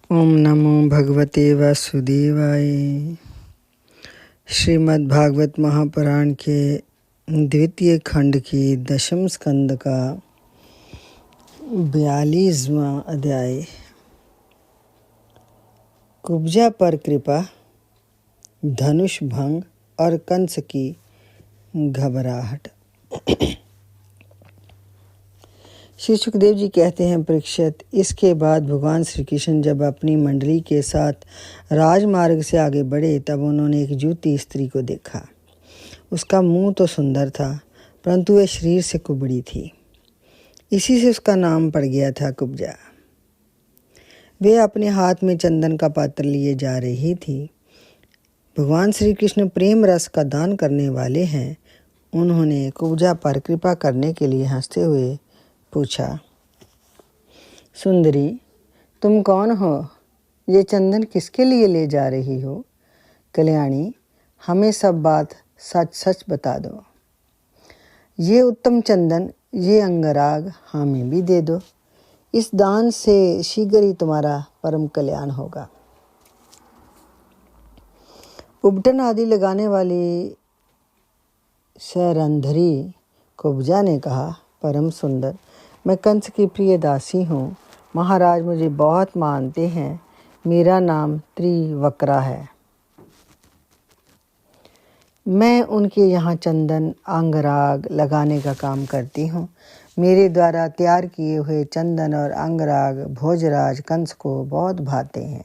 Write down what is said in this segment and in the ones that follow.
ओम नमो भगवते वासुदेवाय। श्रीमद् भागवत महापुराण के द्वितीय खंड की दशम स्कंद का 42वां अध्याय। कुब्जा पर कृपा, धनुष भंग और कंस की घबराहट। श्री सुखदेव जी कहते हैं, परीक्षित, इसके बाद भगवान श्री कृष्ण जब अपनी मंडली के साथ राजमार्ग से आगे बढ़े तब उन्होंने एक जूती स्त्री को देखा। उसका मुंह तो सुंदर था, परंतु वह शरीर से कुबड़ी थी। इसी से उसका नाम पड़ गया था कुब्जा। वे अपने हाथ में चंदन का पात्र लिए जा रही थी। भगवान श्री कृष्ण प्रेम रस का दान करने वाले हैं। उन्होंने कुब्जा पर कृपा करने के लिए हंसते हुए पूछा, सुंदरी, तुम कौन हो? ये चंदन किसके लिए ले जा रही हो? कल्याणी, हमें सब बात सच सच बता दो। ये उत्तम चंदन, ये अंगराग हमें भी दे दो। इस दान से शीघ्र ही तुम्हारा परम कल्याण होगा। उपटन आदि लगाने वाली सरंधरी कुब्जा ने कहा, परम सुंदर, मैं कंस की प्रिय दासी हूँ। महाराज मुझे बहुत मानते हैं। मेरा नाम त्रिवक्रा है। मैं उनके यहाँ चंदन अंगराग लगाने का काम करती हूँ। मेरे द्वारा तैयार किए हुए चंदन और अंगराग भोजराज कंस को बहुत भाते हैं,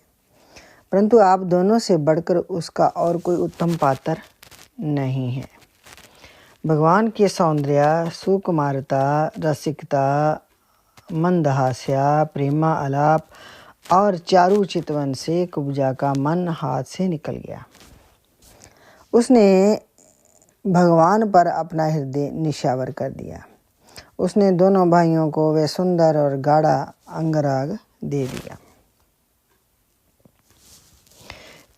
परंतु आप दोनों से बढ़कर उसका और कोई उत्तम पात्र नहीं है। भगवान के सौंदर्य, सुकुमारता, रसिकता, मंदहास्या, प्रेमा आलाप और चारु चितवन से कुब्जा का मन हाथ से निकल गया। उसने भगवान पर अपना हृदय निशावर कर दिया। उसने दोनों भाइयों को वह सुंदर और गाढ़ा अंगराग दे दिया।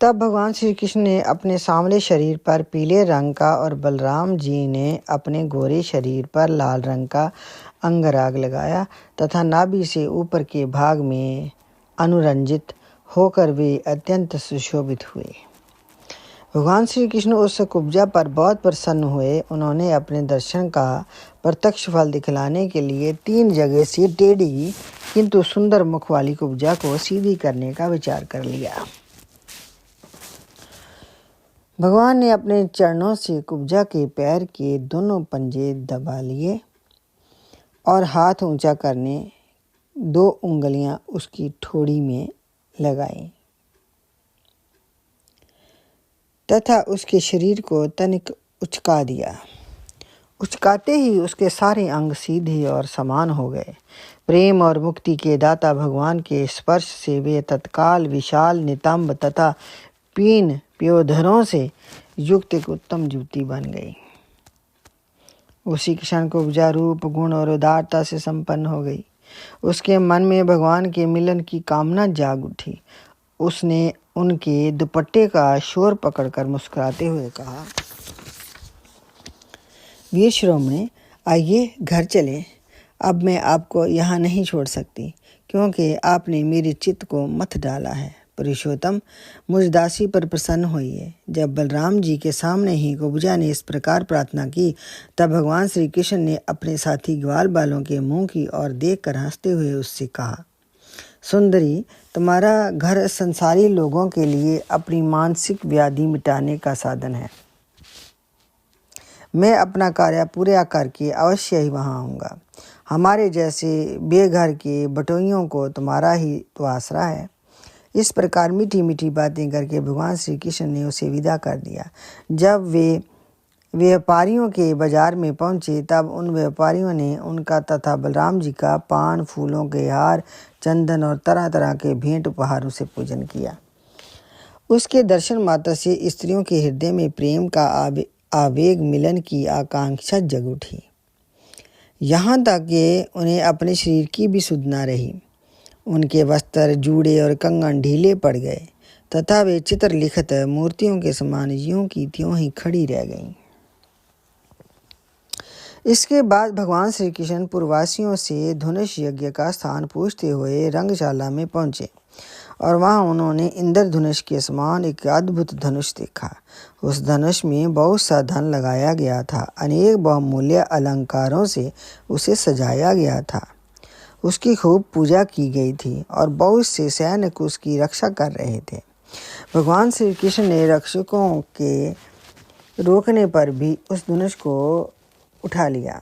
तब भगवान श्री कृष्ण ने अपने सांवले शरीर पर पीले रंग का और बलराम जी ने अपने गोरे शरीर पर लाल रंग का अंगराग लगाया तथा नाभि से ऊपर के भाग में अनुरंजित होकर वे अत्यंत सुशोभित हुए। भगवान श्री कृष्ण उस कुब्जा पर बहुत प्रसन्न हुए। उन्होंने अपने दर्शन का प्रत्यक्ष फल दिखलाने के लिए 3 जगह से टेढ़ी किंतु सुंदर मुख वाली कुब्जा को सीधी करने का विचार कर लिया। भगवान ने अपने चरणों से कुब्जा के पैर के दोनों पंजे दबा लिए और हाथ ऊंचा करने 2 उंगलियां उसकी ठोड़ी में लगाई तथा उसके शरीर को तनिक उचका दिया। उचकाते ही उसके सारे अंग सीधे और समान हो गए। प्रेम और मुक्ति के दाता भगवान के स्पर्श से वे तत्काल विशाल नितंब तथा पीन प्योधरों से युक्त एक उत्तम जूती बन गई। उसी क्षण कुब्जा रूप, गुण और उदारता से संपन्न हो गई। उसके मन में भगवान के मिलन की कामना जाग उठी। उसने उनके दुपट्टे का शोर पकड़कर मुस्कुराते हुए कहा, वीर शिरोमणि, आइए घर चले। अब मैं आपको यहाँ नहीं छोड़ सकती, क्योंकि आपने मेरे चित्त को मथ डाला है। पुरुषोत्तम, मुझ दासी पर प्रसन्न होइए। जब बलराम जी के सामने ही कुब्जा ने इस प्रकार प्रार्थना की, तब भगवान श्री कृष्ण ने अपने साथी ग्वाल बालों के मुंह की ओर देखकर हंसते हुए उससे कहा, सुंदरी, तुम्हारा घर संसारी लोगों के लिए अपनी मानसिक व्याधि मिटाने का साधन है। मैं अपना कार्य पूरा करके अवश्य ही वहाँ आऊँगा। हमारे जैसे बेघर के बटोइयों को तुम्हारा ही तो आसरा है। इस प्रकार मीठी मीठी बातें करके भगवान श्री कृष्ण ने उसे विदा कर दिया। जब वे व्यापारियों के बाजार में पहुंचे तब उन व्यापारियों ने उनका तथा बलराम जी का पान, फूलों के हार, चंदन और तरह तरह के भेंट उपहारों से पूजन किया। उसके दर्शन मात्र से स्त्रियों के हृदय में प्रेम का आवेग, मिलन की आकांक्षा जग उठी। यहाँ तक कि उन्हें अपने शरीर की भी सुध न रही। उनके वस्त्र, जूड़े और कंगन ढीले पड़ गए तथा वे चित्रलिखित मूर्तियों के समान ज्यों की त्यों ही खड़ी रह गईं। इसके बाद भगवान श्री कृष्ण पूर्ववासियों से धनुष यज्ञ का स्थान पूछते हुए रंगशाला में पहुंचे और वहाँ उन्होंने इंद्रधनुष के समान एक अद्भुत धनुष देखा। उस धनुष में बहुत सा धन लगाया गया था, अनेक बहुमूल्य अलंकारों से उसे सजाया गया था। उसकी खूब पूजा की गई थी और बहुत से सैनिक उसकी रक्षा कर रहे थे। भगवान श्री कृष्ण ने रक्षकों के रोकने पर भी उस धनुष को उठा लिया।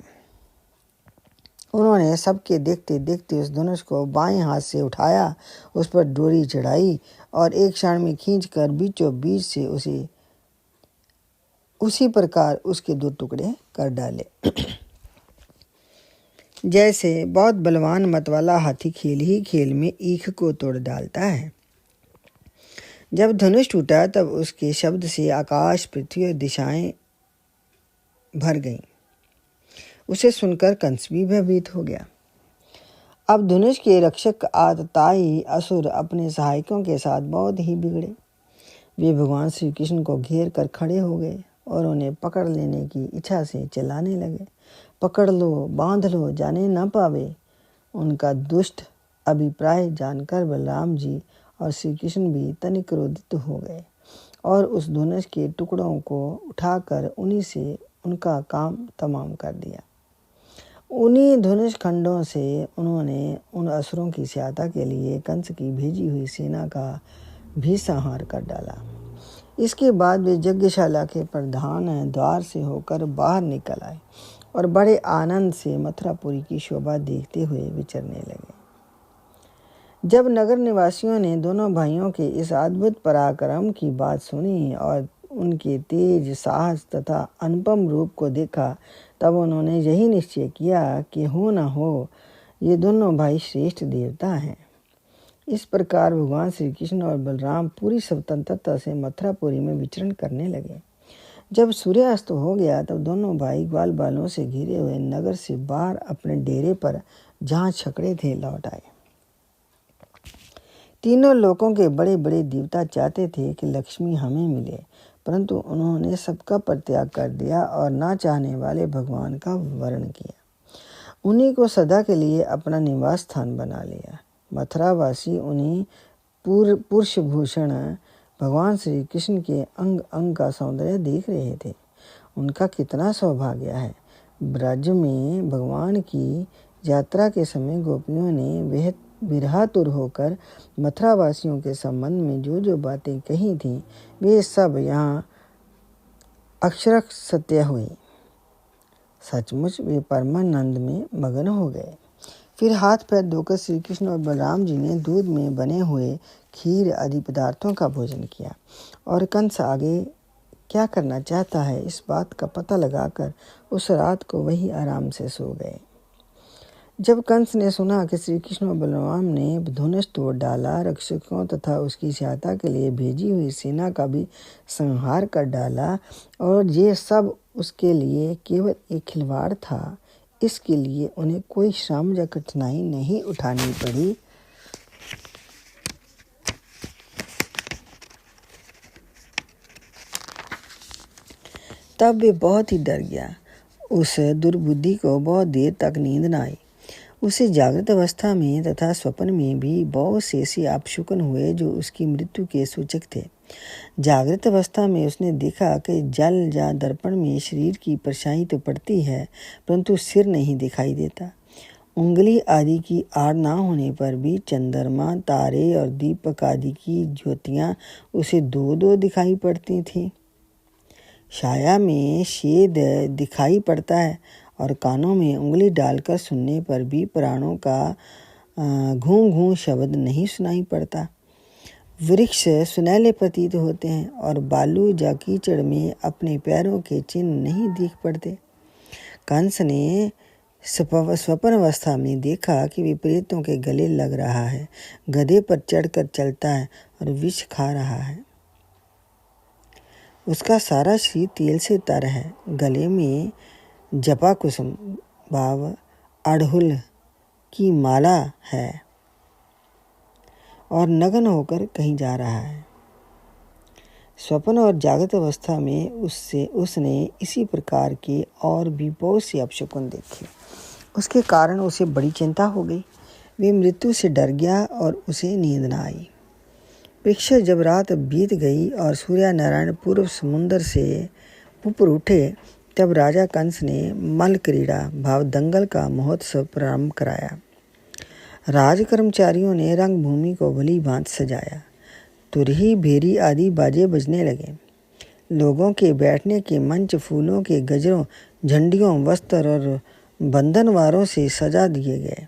उन्होंने सबके देखते देखते उस धनुष को बाएं हाथ से उठाया, उस पर डोरी चढ़ाई और एक क्षण में खींचकर बीचों बीच से उसी प्रकार उसके 2 टुकड़े कर डाले। जैसे बहुत बलवान मतवाला हाथी खेल ही खेल में ईख को तोड़ डालता है। जब धनुष टूटा तब उसके शब्द से आकाश, पृथ्वी और दिशाएं भर गईं। उसे सुनकर कंस भी भयभीत हो गया। अब धनुष के रक्षक आतताई असुर अपने सहायकों के साथ बहुत ही बिगड़े। वे भगवान श्री कृष्ण को घेर कर खड़े हो गए और उन्हें पकड़ लेने की इच्छा से चिल्लाने लगे, पकड़ लो, बांध लो, जाने न पावे। उनका दुष्ट अभिप्राय जानकर बलराम जी और श्री कृष्ण भी तनिक क्रोधित हो गए और उस धनुष के टुकड़ों को उठाकर उन्हीं से उनका काम तमाम कर दिया। उन्हीं धनुष खंडों से उन्होंने उन असुरों की सहायता के लिए कंस की भेजी हुई सेना का भी संहार कर डाला। इसके बाद वे यज्ञशाला के प्रधान द्वार से होकर बाहर निकल आए और बड़े आनंद से मथुरापुरी की शोभा देखते हुए विचरने लगे। जब नगर निवासियों ने दोनों भाइयों के इस अद्भुत पराक्रम की बात सुनी और उनके तेज, साहस तथा अनुपम रूप को देखा, तब उन्होंने यही निश्चय किया कि हो न हो ये दोनों भाई श्रेष्ठ देवता हैं। इस प्रकार भगवान श्री कृष्ण और बलराम पूरी स्वतंत्रता से मथुरापुरी में विचरण करने लगे। जब सूर्यास्त हो गया तब दोनों भाई ग्वाल बालों से घिरे हुए नगर से बाहर अपने डेरे पर जहाँ छकड़े थे लौट आए। तीनों लोकों के बड़े बड़े देवता चाहते थे कि लक्ष्मी हमें मिले, परंतु उन्होंने सबका परित्याग कर दिया और ना चाहने वाले भगवान का वर्ण किया। उन्हीं को सदा के लिए अपना निवास स्थान बना लिया। मथुरावासी उन्हीं पुरुषभूषण भगवान श्री कृष्ण के अंग अंग का सौंदर्य देख रहे थे। उनका कितना सौभाग्य है। ब्रज में भगवान की यात्रा के समय गोपियों ने विरहातुर होकर मथुरावासियों के संबंध में जो जो बातें कही थीं, वे सब यहाँ अक्षरश सत्य हुई। सचमुच वे परमानंद में मगन हो गए। फिर हाथ पैर धोकर श्री कृष्ण और बलराम जी ने दूध में बने हुए खीर आदि पदार्थों का भोजन किया और कंस आगे क्या करना चाहता है इस बात का पता लगाकर उस रात को वही आराम से सो गए। जब कंस ने सुना कि श्री कृष्ण और बलराम ने धनुष तोड़ डाला, रक्षकों तथा उसकी सहायता के लिए भेजी हुई सेना का भी संहार कर डाला और ये सब उसके लिए केवल एक खिलवाड़ था, इसके लिए उन्हें कोई श्रम या कठिनाई नहीं उठानी पड़ी, तब वे बहुत ही डर गया। उस दुर्बुद्धि को बहुत देर तक नींद न आई। उसे जागृत अवस्था में तथा स्वप्न में भी बहुत से ऐसे अपशकुन हुए जो उसकी मृत्यु के सूचक थे। जागृत अवस्था में उसने देखा कि जल या दर्पण में शरीर की परछाई तो पड़ती है, परंतु सिर नहीं दिखाई देता। उंगली आदि की आड़ ना होने पर भी चंद्रमा, तारे और दीपक आदि की ज्योतियाँ उसे दो दो दिखाई पड़ती थीं। छाया में छेद दिखाई पड़ता है और कानों में उंगली डालकर सुनने पर भी प्राणों का घूं घूं शब्द नहीं सुनाई पड़ता। वृक्ष सुनहले प्रतीत होते हैं और बालू या कीचड़ में अपने पैरों के चिन्ह नहीं दिख पड़ते। कंस ने स्वप्न अवस्था में देखा कि विपरीतों के गले लग रहा है, गधे पर चढ़कर चलता है और विष खा रहा है। उसका सारा शरीर तेल से तर है। गले में जपा कुसुम भाव अड़हुल की माला है और नग्न होकर कहीं जा रहा है। स्वप्न और जागृत अवस्था में उसने इसी प्रकार के और भी बहुत से अपशकुन देखे। उसके कारण उसे बड़ी चिंता हो गई। वे मृत्यु से डर गया और उसे नींद न आई। परीक्षित जब रात बीत गई और सूर्य नारायण पूर्व समुद्र से ऊपर उठे तब राजा कंस ने मल्ल क्रीड़ा भाव दंगल का महोत्सव प्रारंभ कराया। राज कर्मचारियों ने रंगभूमि को भली भांति सजाया। तुरही भेरी आदि बाजे बजने लगे। लोगों के बैठने के मंच फूलों के गजरों, झंडियों, वस्त्र और बंधनवारों से सजा दिए गए।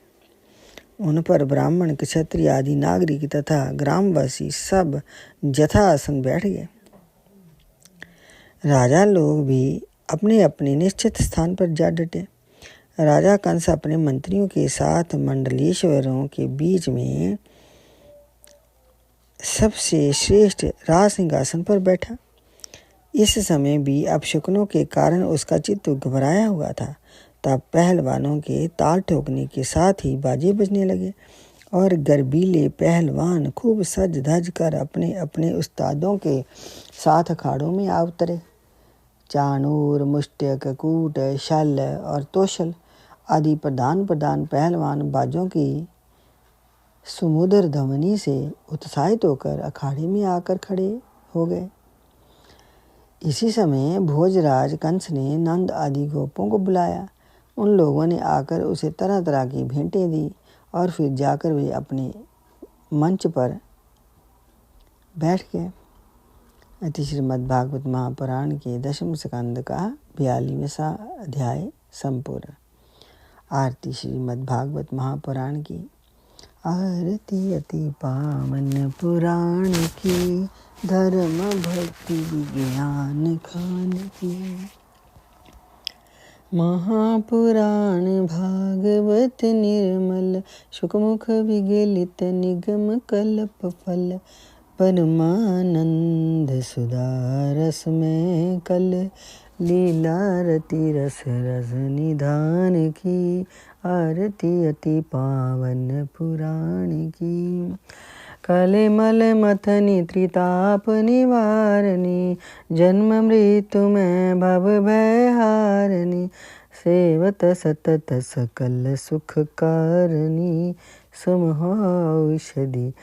उन पर ब्राह्मण, क्षत्रिय आदि नागरिक तथा ग्रामवासी सब यथासन बैठ गए। राजा लोग भी अपने अपने निश्चित स्थान पर जा डटे। राजा कंस अपने मंत्रियों के साथ मंडलेश्वरों के बीच में सबसे श्रेष्ठ राज सिंहासन पर बैठा। इस समय भी अपशकुनों के कारण उसका चित्त घबराया हुआ था। तब पहलवानों के ताल ठोकने के साथ ही बाजे बजने लगे और गर्बीले पहलवान खूब सज धज कर अपने अपने उस्तादों के साथ अखाड़ों में आ उतरे। चाणूर, मुष्टक, कूट, शल और तोशल आदि प्रधान पहलवान बाजों की सुमधुर ध्वनि से उत्साहित होकर अखाड़े में आकर खड़े हो गए। इसी समय भोजराज कंस ने नंद आदि गोपों को बुलाया। उन लोगों ने आकर उसे तरह तरह की भेंटें दी और फिर जाकर वे अपने मंच पर बैठ गए। अति श्रीमद्भागवत महापुराण के 10वें स्कंद का 42वां अध्याय संपूर्ण। आरती श्रीमद्भागवत महापुराण की। आरती अति पावन पुराण की, धर्म भक्ति विज्ञान खान की। महापुराण भागवत निर्मल, शुकमुख विगलित निगम कल्प फल। परमानंद सुधा रस में कल, लीला रति रस रस निधान की। आरती अति पावन पुराण की। कले मल मथनी त्रिताप निवारणी, जन्म मृत्यु में भव भय हारणी। सेवत सतत सकल सुख कारणी, समौषधि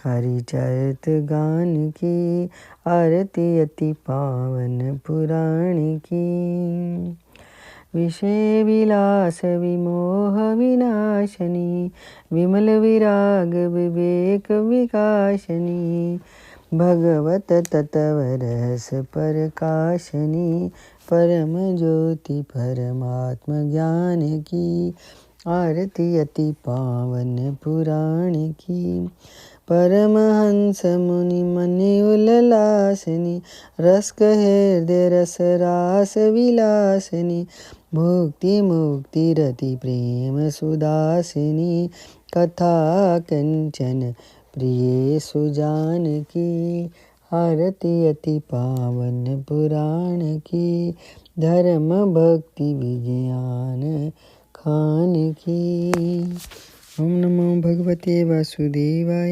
हरि चरित गान की। आरती अति पावन पुराण की। विषय विलास विमोह विनाशनी, विमल विराग विवेक विकासनी। भगवत तत्व रस प्रकाशनी, परम ज्योति परमात्म ज्ञान की। आरती अति पावन पुराण की। परमहंस मुनि मनि उल्लासिनी, रस हृदय रस रास विलासिनी। भुक्ति मुक्ति रति प्रेम सुदासिनी, कथा कंचन प्रिय सुजान की। आरती अति पावन पुराण की, धर्म भक्ति विज्ञान खान की। ओम नमो भगवते वासुदेवाय।